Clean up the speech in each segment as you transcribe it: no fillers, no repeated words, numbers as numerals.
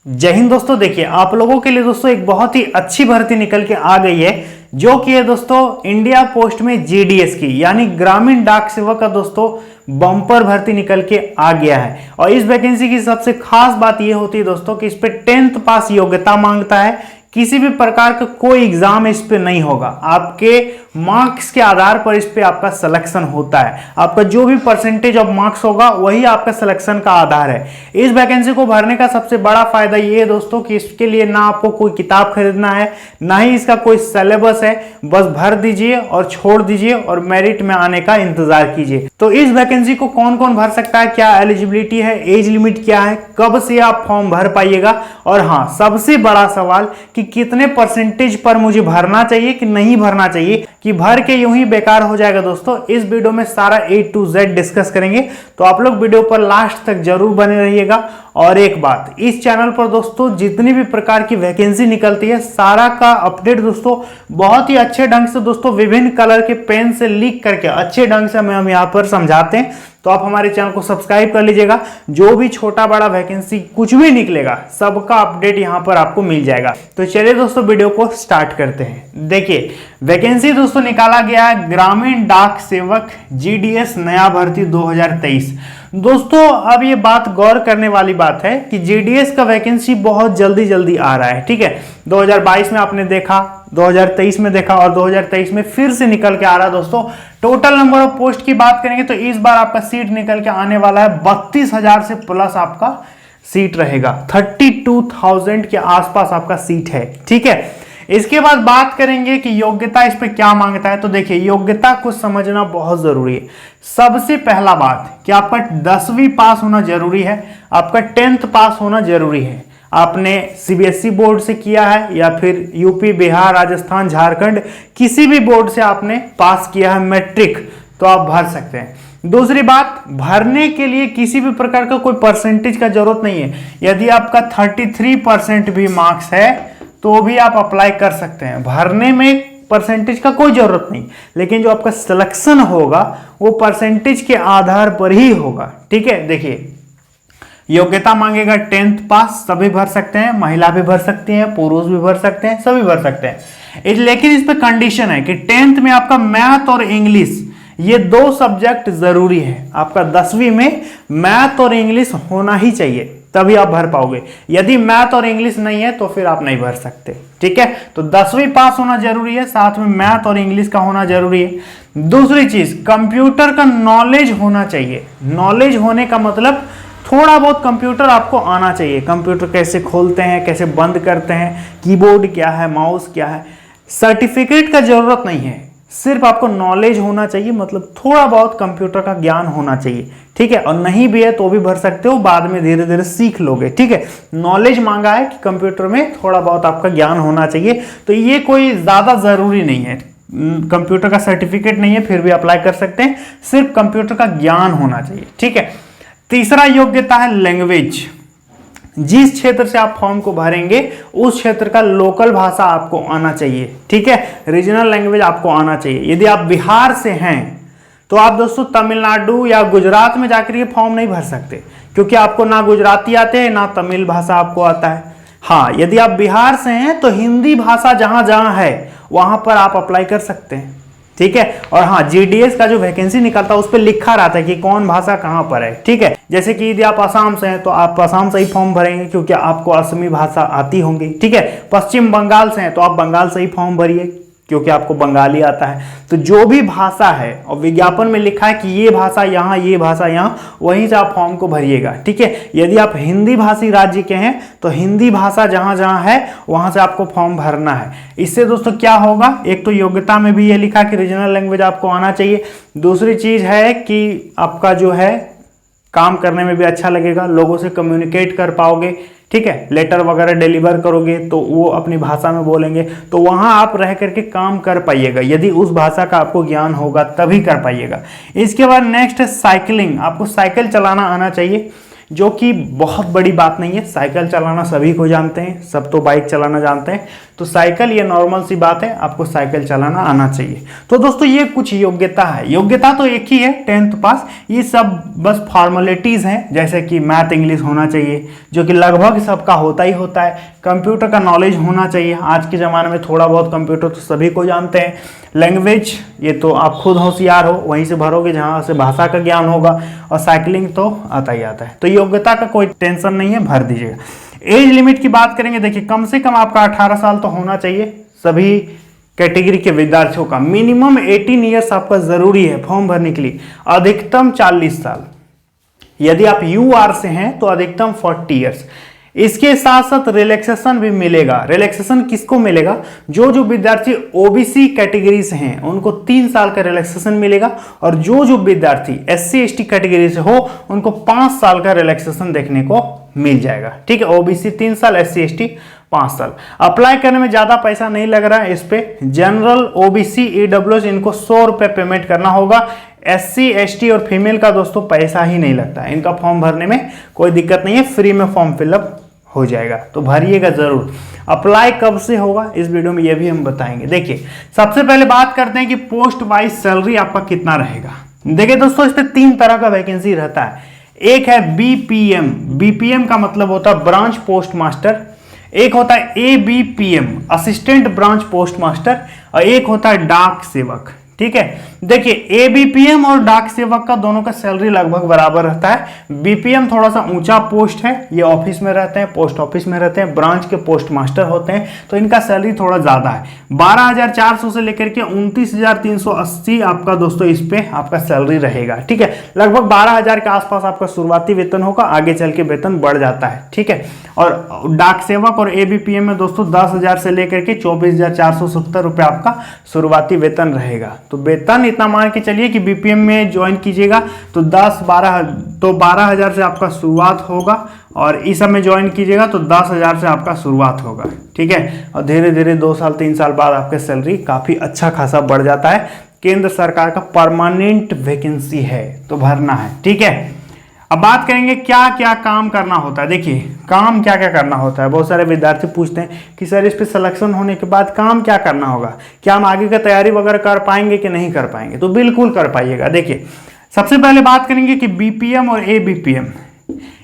जय हिंद दोस्तों। देखिए आप लोगों के लिए दोस्तों एक बहुत ही अच्छी भर्ती निकल के आ गई है, जो कि है दोस्तों इंडिया पोस्ट में जीडीएस की यानी ग्रामीण डाक सेवक का दोस्तों बम्पर भर्ती निकल के आ गया है। और इस वैकेंसी की सबसे खास बात यह होती है दोस्तों कि इस पे 10th पास योग्यता मांगता है। किसी भी प्रकार का कोई एग्जाम इस पे नहीं होगा, आपके मार्क्स के आधार पर इस पे आपका सिलेक्शन होता है। आपका जो भी परसेंटेज ऑफ मार्क्स होगा वही आपका सिलेक्शन का आधार है। इस वैकेंसी को भरने का सबसे बड़ा फायदा ये है दोस्तों कि इसके लिए ना आपको कोई किताब खरीदना है, ना ही इसका कोई सिलेबस है। बस भर दीजिए और छोड़ दीजिए और मेरिट में आने का इंतजार कीजिए। तो इस वैकेंसी को कौन कौन भर सकता है, क्या एलिजिबिलिटी है, एज लिमिट क्या है, कब से आप फॉर्म भर पाइएगा, और हाँ सबसे बड़ा सवाल कि कितने परसेंटेज पर मुझे भरना चाहिए कि नहीं भरना चाहिए, कि भर के यूं ही बेकार हो जाएगा दोस्तों। इस वीडियो में सारा A to Z डिस्कस करेंगे, तो आप लोग वीडियो पर लास्ट तक जरूर बने रहिएगा। और एक बात, इस चैनल पर दोस्तों जितनी भी प्रकार की वैकेंसी निकलती है सारा का अपडेट दोस्तों बहुत ही अच्छे ढंग से दोस्तों विभिन्न कलर के पेन से लिख करके अच्छे ढंग से हम यहाँ पर समझाते हैं। तो आप हमारे चैनल को सब्सक्राइब कर लीजिएगा, जो भी छोटा बड़ा वैकेंसी कुछ भी निकलेगा सबका अपडेट यहाँ पर आपको मिल जाएगा। तो चलिए दोस्तों वीडियो को स्टार्ट करते हैं। देखिए वैकेंसी दोस्तों निकाला गया है ग्रामीण डाक सेवक जीडीएस नया भर्ती 2023। दोस्तों अब ये बात गौर करने वाली बात है कि जीडीएस का वैकेंसी बहुत जल्दी जल्दी आ रहा है। ठीक है, 2022 में आपने देखा, 2023 में देखा और 2023 में फिर से निकल के आ रहा है दोस्तों। टोटल नंबर ऑफ पोस्ट की बात करेंगे तो इस बार आपका सीट निकल के आने वाला है 32,000 से प्लस आपका सीट रहेगा। 32,000 के आसपास आपका सीट है। ठीक है, इसके बाद बात करेंगे कि योग्यता इस पे क्या मांगता है। तो देखिए योग्यता को समझना बहुत जरूरी है। सबसे पहला बात कि आपका 10वीं पास होना जरूरी है, आपका 10th पास होना जरूरी है। आपने सीबीएसई बोर्ड से किया है या फिर यूपी, बिहार, राजस्थान, झारखंड किसी भी बोर्ड से आपने पास किया है मैट्रिक, तो आप भर सकते हैं। दूसरी बात, भरने के लिए किसी भी प्रकार का कोई परसेंटेज का जरूरत नहीं है। यदि आपका 33% भी मार्क्स है तो भी आप अप्लाई कर सकते हैं। भरने में परसेंटेज का कोई जरूरत नहीं, लेकिन जो आपका सिलेक्शन होगा वो परसेंटेज के आधार पर ही होगा। ठीक है, देखिए योग्यता मांगेगा 10th पास, सभी भर सकते हैं, महिला भी भर सकती हैं, पुरुष भी भर सकते हैं, सभी भर सकते हैं। लेकिन इस पे कंडीशन है कि 10th में आपका मैथ और इंग्लिश ये दो सब्जेक्ट जरूरी है। आपका 10वीं में मैथ और इंग्लिश होना ही चाहिए, तभी आप भर पाओगे। यदि मैथ और इंग्लिश नहीं है तो फिर आप नहीं भर सकते। ठीक है, तो 10वीं पास होना जरूरी है, साथ में मैथ और इंग्लिश का होना जरूरी है। दूसरी चीज, कंप्यूटर का नॉलेज होना चाहिए। नॉलेज होने का मतलब थोड़ा बहुत कंप्यूटर आपको आना चाहिए। कंप्यूटर कैसे खोलते हैं, कैसे बंद करते हैं, कीबोर्ड क्या है, माउस क्या है। सर्टिफिकेट का जरूरत नहीं है, सिर्फ आपको नॉलेज होना चाहिए, मतलब थोड़ा बहुत कंप्यूटर का ज्ञान होना चाहिए। ठीक है, और नहीं भी है तो भी भर सकते हो, बाद में धीरे धीरे सीख लोगे। ठीक है, नॉलेज मांगा है कि कंप्यूटर में थोड़ा बहुत आपका ज्ञान होना चाहिए। तो ये कोई ज्यादा जरूरी नहीं है, कंप्यूटर का सर्टिफिकेट नहीं है फिर भी अप्लाई कर सकते हैं, सिर्फ कंप्यूटर का ज्ञान होना चाहिए। ठीक है, तीसरा योग्यता है लैंग्वेज। जिस क्षेत्र से आप फॉर्म को भरेंगे उस क्षेत्र का लोकल भाषा आपको आना चाहिए। ठीक है, रीजनल लैंग्वेज आपको आना चाहिए। यदि आप बिहार से हैं तो आप दोस्तों तमिलनाडु या गुजरात में जाकर ये फॉर्म नहीं भर सकते, क्योंकि आपको ना गुजराती आते हैं ना तमिल भाषा आपको आता है। हाँ, यदि आप बिहार से हैं तो हिंदी भाषा जहां जहां है वहां पर आप अप्लाई कर सकते हैं। ठीक है, और हाँ जीडीएस का जो वैकेंसी निकलता है उस पर लिखा रहता है कि कौन भाषा कहां पर है। ठीक है, जैसे कि यदि आप असम से हैं तो आप असम से ही फॉर्म भरेंगे क्योंकि आपको असमी भाषा आती होंगी। ठीक है, पश्चिम बंगाल से हैं तो आप बंगाल से ही फॉर्म भरिए क्योंकि आपको बंगाली आता है। तो जो भी भाषा है और विज्ञापन में लिखा है कि ये भाषा यहाँ, ये भाषा यहाँ, वहीं से आप फॉर्म को भरिएगा। ठीक है, यदि आप हिंदी भाषी राज्य के हैं तो हिंदी भाषा जहां जहां है वहां से आपको फॉर्म भरना है। इससे दोस्तों क्या होगा, एक तो योग्यता में भी ये लिखा कि रीजनल लैंग्वेज आपको आना चाहिए। दूसरी चीज है कि आपका जो है काम करने में भी अच्छा लगेगा, लोगों से कम्युनिकेट कर पाओगे। ठीक है, लेटर वगैरह डिलीवर करोगे तो वो अपनी भाषा में बोलेंगे, तो वहां आप रह करके काम कर पाइएगा। यदि उस भाषा का आपको ज्ञान होगा तभी कर पाइएगा। इसके बाद नेक्स्ट है साइकिलिंग। आपको साइकिल चलाना आना चाहिए। जो कि बहुत बड़ी बात नहीं है। साइकिल चलाना सभी को जानते हैं, सब तो बाइक चलाना जानते हैं, तो साइकिल ये नॉर्मल सी बात है, आपको साइकिल चलाना आना चाहिए। तो दोस्तों ये कुछ योग्यता है, योग्यता तो एक ही है 10th पास, ये सब बस फॉर्मेलिटीज़ हैं, जैसे कि मैथ इंग्लिश होना चाहिए जो कि लगभग सबका होता ही होता है। कंप्यूटर का नॉलेज होना चाहिए, आज के ज़माने में थोड़ा बहुत कंप्यूटर तो सभी को जानते हैं। लैंग्वेज ये तो आप खुद होशियार हो, वहीं से भरोगे जहाँ से भाषा का ज्ञान होगा, और साइकिलिंग तो आता ही आता है। तो योग्यता का कोई टेंशन नहीं है, भर दीजिएगा। एज लिमिट की बात करेंगे, देखिए कम से कम आपका 18 साल तो होना चाहिए सभी कैटेगरी के विद्यार्थियों का। मिनिमम 18 ईयर्स आपका जरूरी है फॉर्म भरने के लिए, अधिकतम 40 साल। यदि आप यूआर से हैं तो अधिकतम 40 ईयर्स। इसके साथ साथ रिलैक्सेशन भी मिलेगा। रिलैक्सेशन किसको मिलेगा? जो विद्यार्थी ओबीसी कैटेगरी से हैं उनको 3 साल का रिलैक्सेशन मिलेगा, और जो विद्यार्थी एससी एसटी कैटेगरी से हो उनको 5 साल का रिलैक्सेशन देखने को मिल जाएगा। ठीक है, ओबीसी 3 साल, एससी एसटी 5 साल। अप्लाई करने में ज्यादा पैसा नहीं लग रहा है इस पे। जनरल, ओबीसी, ईडब्ल्यूएस इनको 100 रुपए पेमेंट करना होगा। एससी एसटी और फीमेल का दोस्तों पैसा ही नहीं लगता है, इनका फॉर्म भरने में कोई दिक्कत नहीं है, फ्री में फॉर्म फिलअप हो जाएगा, तो भरिएगा जरूर। अप्लाई कब से होगा इस वीडियो में ये भी हम बताएंगे। देखिए सबसे पहले बात करते हैं कि पोस्ट वाइज सैलरी आपका कितना रहेगा। देखिए दोस्तों इस पे 3 तरह का वैकेंसी रहता है। एक है बीपीएम, बीपीएम का मतलब होता है ब्रांच पोस्ट मास्टर। एक होता है ABPM, assistant branch post master, और एक होता है डाक सेवक। ठीक है, देखिए एबीपीएम और डाक सेवक का दोनों का सैलरी लगभग बराबर रहता है। बीपीएम थोड़ा सा ऊंचा पोस्ट है, ये ऑफिस में रहते हैं, पोस्ट ऑफिस में रहते हैं, ब्रांच के पोस्ट मास्टर होते हैं, तो इनका सैलरी थोड़ा ज्यादा है। 12,400 से लेकर के 29,380 आपका दोस्तों इस पे आपका सैलरी रहेगा। ठीक है, लगभग 12,000 के आसपास आपका शुरुआती वेतन होगा, आगे चल के वेतन बढ़ जाता है। ठीक है, और डाक सेवक और एबीपीएम में दोस्तों 10,000 से लेकर के 24,470 रुपये आपका शुरुआती वेतन रहेगा। तो वेतन इतना मान के चलिए कि बीपीएम में ज्वाइन कीजिएगा तो 12,000 से आपका शुरुआत होगा, और इस सब में ज्वाइन कीजिएगा तो 10,000 से आपका शुरुआत होगा। ठीक है, और धीरे धीरे 2 साल 3 साल बाद आपके सैलरी काफ़ी अच्छा खासा बढ़ जाता है। केंद्र सरकार का परमानेंट वैकेंसी है तो भरना है। ठीक है, अब बात करेंगे क्या क्या काम करना होता है। देखिए काम क्या क्या करना होता है, बहुत सारे विद्यार्थी पूछते हैं कि सर इस पे सिलेक्शन होने के बाद काम क्या करना होगा, क्या हम आगे का तैयारी वगैरह कर पाएंगे कि नहीं कर पाएंगे? तो बिल्कुल कर पाइएगा। देखिए सबसे पहले बात करेंगे कि बीपीएम और एबीपीएम,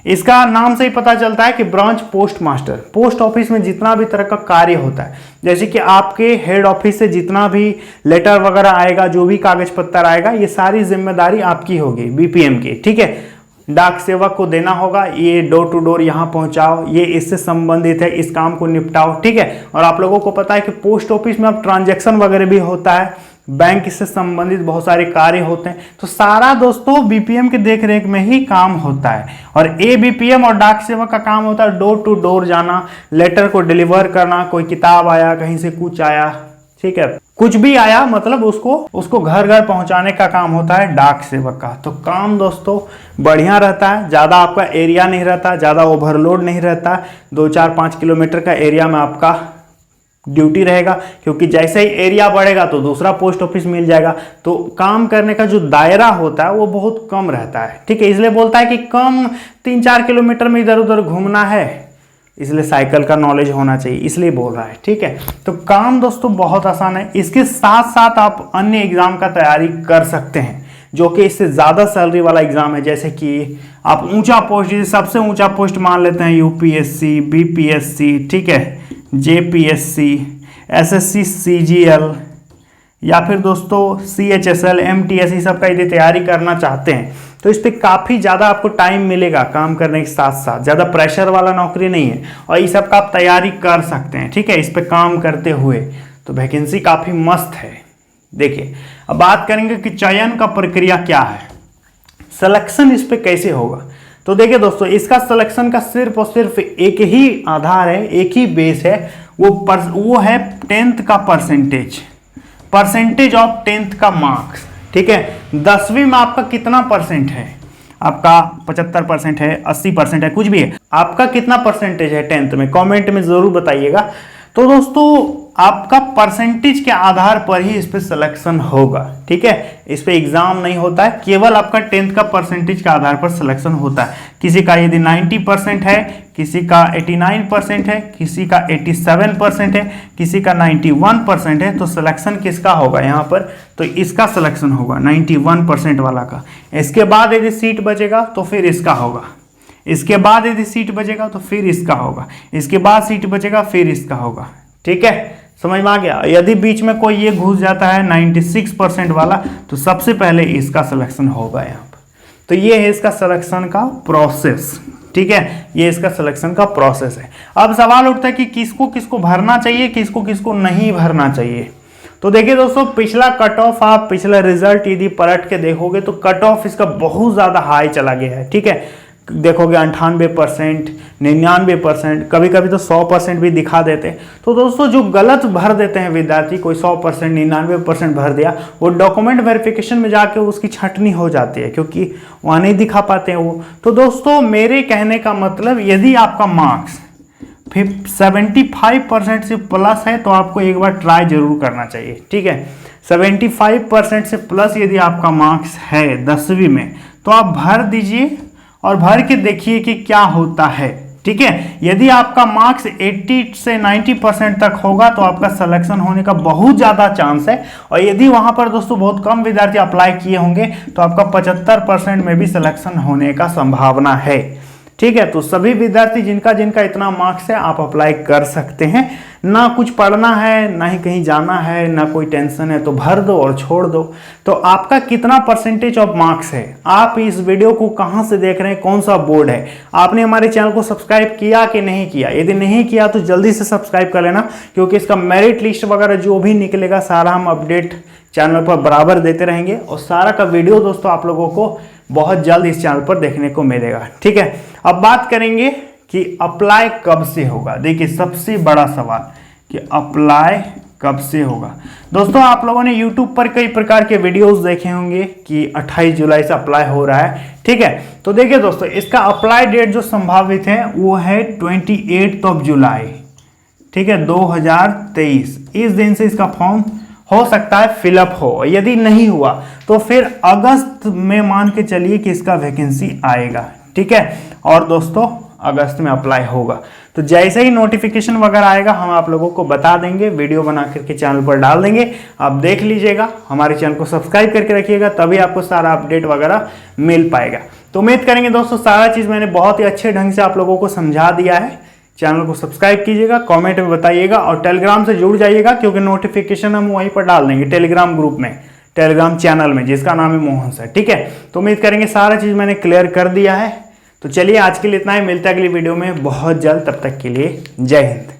इसका नाम से ही पता चलता है कि branch post master. Post office में जितना भी तरह का कार्य होता है, जैसे कि आपके हेड ऑफिस से जितना भी लेटर वगैरह आएगा, जो भी कागज पत्तर आएगा, ये सारी जिम्मेदारी आपकी होगी बीपीएम की। ठीक है, डाक सेवक को देना होगा, ये डोर टू डोर यहाँ पहुँचाओ, ये इससे संबंधित है, इस काम को निपटाओ। ठीक है, और आप लोगों को पता है कि पोस्ट ऑफिस में अब ट्रांजैक्शन वगैरह भी होता है, बैंक से संबंधित बहुत सारे कार्य होते हैं, तो सारा दोस्तों बीपीएम के देखरेख में ही काम होता है। और एबीपीएम और डाक सेवक का काम होता है डोर टू डोर जाना, लेटर को डिलीवर करना, कोई किताब आया, कहीं से कुछ आया, ठीक है, कुछ भी आया मतलब उसको घर घर पहुंचाने का काम होता है डाक सेवक का। तो काम दोस्तों बढ़िया रहता है, ज़्यादा आपका एरिया नहीं रहता, ज़्यादा ओवरलोड नहीं रहता, 2-4-5 किलोमीटर का एरिया में आपका ड्यूटी रहेगा, क्योंकि जैसे ही एरिया बढ़ेगा तो दूसरा पोस्ट ऑफिस मिल जाएगा, तो काम करने का जो दायरा होता है वो बहुत कम रहता है। ठीक है, इसलिए बोलता है कि कम 3-4 किलोमीटर में इधर उधर घूमना है, इसलिए साइकिल का नॉलेज होना चाहिए, इसलिए बोल रहा है। ठीक है, तो काम दोस्तों बहुत आसान है। इसके साथ साथ आप अन्य एग्जाम का तैयारी कर सकते हैं जो कि इससे ज़्यादा सैलरी वाला एग्जाम है, जैसे कि आप ऊंचा पोस्ट, सबसे ऊंचा पोस्ट मान लेते हैं यूपीएससी, बीपीएससी, ठीक है, जेपीएससी, एसएससी, सीजीएल, या फिर दोस्तों सीएचएसएल, एमटीएस, सब का यदि तैयारी करना चाहते हैं तो इस पर काफ़ी ज़्यादा आपको टाइम मिलेगा काम करने के साथ साथ, ज़्यादा प्रेशर वाला नौकरी नहीं है, और ये सब का आप तैयारी कर सकते हैं। ठीक है, इस पर काम करते हुए तो वैकेंसी काफ़ी मस्त है। देखिए अब बात करेंगे कि चयन का प्रक्रिया क्या है, सिलेक्शन इस पर कैसे होगा। तो देखिए दोस्तों इसका सिलेक्शन का सिर्फ और सिर्फ एक ही आधार है, एक ही बेस है, वो है 10th का परसेंटेज ऑफ 10th का मार्क्स। ठीक है, 10वीं में आपका कितना परसेंट है, आपका 75% है, 80% है, कुछ भी है, आपका कितना परसेंटेज है 10th में, कमेंट में जरूर बताइएगा। तो दोस्तों आपका परसेंटेज के आधार पर ही इस पे सिलेक्शन होगा, ठीक है। इस पे एग्जाम नहीं होता है, केवल आपका 10th का परसेंटेज के आधार पर सिलेक्शन होता है। किसी का यदि 90% है, किसी का 89% है, किसी का 87% है, किसी का 91% है, तो सिलेक्शन किसका होगा यहाँ पर, तो इसका सिलेक्शन होगा 91% वाला का। इसके बाद यदि सीट बचेगा तो फिर इसका होगा, इसके बाद यदि सीट बचेगा तो फिर इसका होगा, इसके बाद सीट बचेगा फिर इसका होगा, ठीक है। समझ में आ गया। यदि बीच में कोई ये घुस जाता है 96% वाला, तो सबसे पहले इसका सिलेक्शन होगा यहाँ पर। तो ये है इसका सिलेक्शन का प्रोसेस, ठीक है, ये इसका सिलेक्शन का प्रोसेस है। अब सवाल उठता है कि किसको किसको भरना चाहिए, किसको किसको नहीं भरना चाहिए। तो देखिए दोस्तों, पिछला कट ऑफ, आप पिछला रिजल्ट यदि पलट के देखोगे तो कट ऑफ इसका बहुत ज़्यादा हाई चला गया है, ठीक है। देखोगे 98%, 99%, कभी कभी तो 100% भी दिखा देते। तो दोस्तों जो गलत भर देते हैं विद्यार्थी, कोई 100%, 99% भर दिया, वो डॉक्यूमेंट वेरिफिकेशन में जाके उसकी छंटनी हो जाती है, क्योंकि वहाँ नहीं दिखा पाते हैं वो। तो दोस्तों मेरे कहने का मतलब, यदि आपका मार्क्स 75% से प्लस है तो आपको एक बार ट्राई जरूर करना चाहिए, ठीक है। 75% से प्लस यदि आपका मार्क्स है 10वीं में, तो आप भर दीजिए और भर के देखिए कि क्या होता है, ठीक है। यदि आपका मार्क्स 80 से 90% तक होगा तो आपका सिलेक्शन होने का बहुत ज़्यादा चांस है। और यदि वहाँ पर दोस्तों बहुत कम विद्यार्थी अप्लाई किए होंगे तो आपका 75% में भी सिलेक्शन होने का संभावना है, ठीक है। तो सभी विद्यार्थी जिनका जिनका इतना मार्क्स है, आप अप्लाई कर सकते हैं। ना कुछ पढ़ना है, ना ही कहीं जाना है, ना कोई टेंशन है, तो भर दो और छोड़ दो। तो आपका कितना परसेंटेज ऑफ मार्क्स है, आप इस वीडियो को कहां से देख रहे हैं, कौन सा बोर्ड है, आपने हमारे चैनल को सब्सक्राइब किया कि नहीं किया। यदि नहीं किया तो जल्दी से सब्सक्राइब कर लेना, क्योंकि इसका मेरिट लिस्ट वगैरह जो भी निकलेगा सारा हम अपडेट चैनल पर बराबर देते रहेंगे। और सारा का वीडियो दोस्तों आप लोगों को बहुत जल्द इस चैनल पर देखने को मिलेगा, ठीक है। अब बात करेंगे कि अप्लाई कब से होगा। देखिए सबसे बड़ा सवाल कि अप्लाई कब से होगा। दोस्तों आप लोगों ने YouTube पर कई प्रकार के वीडियोस देखे होंगे कि 28 जुलाई से अप्लाई हो रहा है, ठीक है। तो देखिए दोस्तों, इसका अप्लाई डेट जो संभावित है वो है 28 जुलाई, ठीक है, 2023। इस दिन से इसका फॉर्म हो सकता है फिलअप हो। यदि नहीं हुआ तो फिर अगस्त में मान के चलिए कि इसका वैकेंसी आएगा, ठीक है। और दोस्तों अगस्त में अप्लाई होगा। तो जैसे ही नोटिफिकेशन वगैरह आएगा हम आप लोगों को बता देंगे, वीडियो बना करके चैनल पर डाल देंगे, आप देख लीजिएगा। हमारे चैनल को सब्सक्राइब करके रखिएगा, तभी आपको सारा अपडेट वगैरह मिल पाएगा। तो उम्मीद करेंगे दोस्तों सारा चीज़ मैंने बहुत ही अच्छे ढंग से आप लोगों को समझा दिया है। चैनल को सब्सक्राइब कीजिएगा, कमेंट में बताइएगा और टेलीग्राम से जुड़ जाइएगा, क्योंकि नोटिफिकेशन हम वहीं पर डाल देंगे टेलीग्राम ग्रुप में, टेलीग्राम चैनल में, जिसका नाम है मोहन सर, ठीक है। तो उम्मीद करेंगे सारा चीज़ मैंने क्लियर कर दिया है। तो चलिए आज के लिए इतना ही, मिलता है अगली वीडियो में बहुत जल्द। तब तक के लिए जय हिंद।